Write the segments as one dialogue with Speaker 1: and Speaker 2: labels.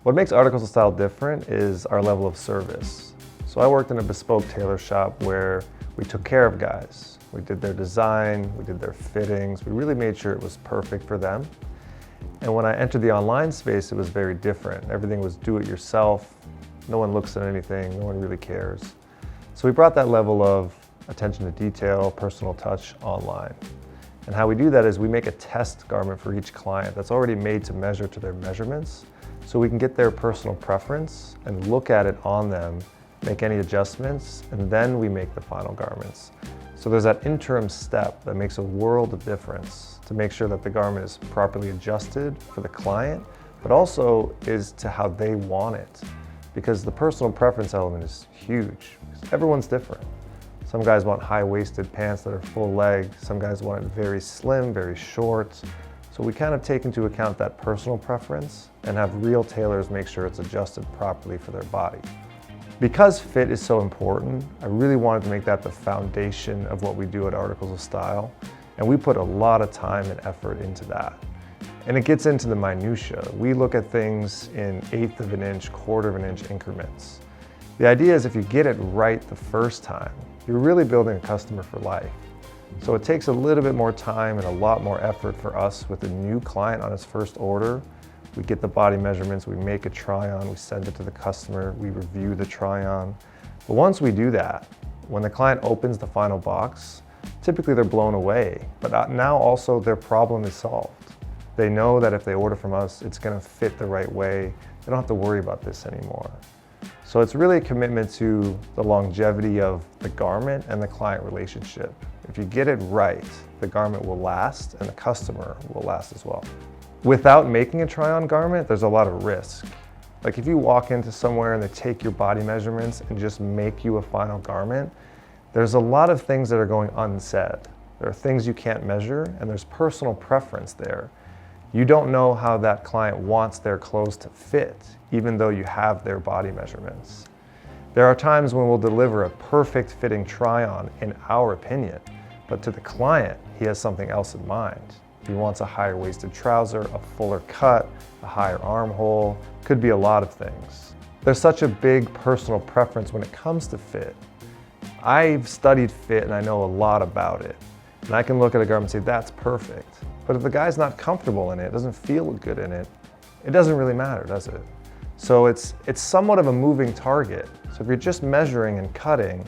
Speaker 1: What makes Articles of Style different is our level of service. So I worked in a bespoke tailor shop where we took care of guys. We did their design, we did their fittings, we really made sure it was perfect for them. And when I entered the online space, it was very different. Everything was do it yourself, no one looks at anything, no one really cares. So we brought that level of attention to detail, personal touch online. And how we do that is we make a test garment for each client that's already made to measure to their measurements, so we can get their personal preference and look at it on them, make any adjustments, and then we make the final garments. So there's that interim step that makes a world of difference to make sure that the garment is properly adjusted for the client, but also is to how they want it. Because the personal preference element is huge. Everyone's different. Some guys want high-waisted pants that are full leg. Some guys want it very slim, very short. So we kind of take into account that personal preference and have real tailors make sure it's adjusted properly for their body. Because fit is so important, I really wanted to make that the foundation of what we do at Articles of Style. And we put a lot of time and effort into that. And it gets into the minutia. We look at things in 1/8 of an inch, 1/4 of an inch increments. The idea is if you get it right the first time, you're really building a customer for life. So it takes a little bit more time and a lot more effort for us with a new client on his first order. We get the body measurements, we make a try-on, we send it to the customer, we review the try-on. But once we do that, when the client opens the final box, typically they're blown away. But now also their problem is solved. They know that if they order from us, it's gonna fit the right way. They don't have to worry about this anymore. So it's really a commitment to the longevity of the garment and the client relationship. If you get it right, the garment will last and the customer will last as well. Without making a try-on garment, there's a lot of risk. Like if you walk into somewhere and they take your body measurements and just make you a final garment, there's a lot of things that are going unsaid. There are things you can't measure and there's personal preference there. You don't know how that client wants their clothes to fit, even though you have their body measurements. There are times when we'll deliver a perfect fitting try-on in our opinion, but to the client, he has something else in mind. He wants a higher waisted trouser, a fuller cut, a higher armhole, could be a lot of things. There's such a big personal preference when it comes to fit. I've studied fit and I know a lot about it. And I can look at a garment and say, that's perfect. But if the guy's not comfortable in it, doesn't feel good in it, it doesn't really matter, does it? So it's somewhat of a moving target. So if you're just measuring and cutting,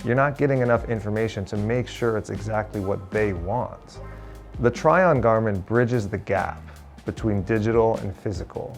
Speaker 1: you're not getting enough information to make sure it's exactly what they want. The try-on garment bridges the gap between digital and physical.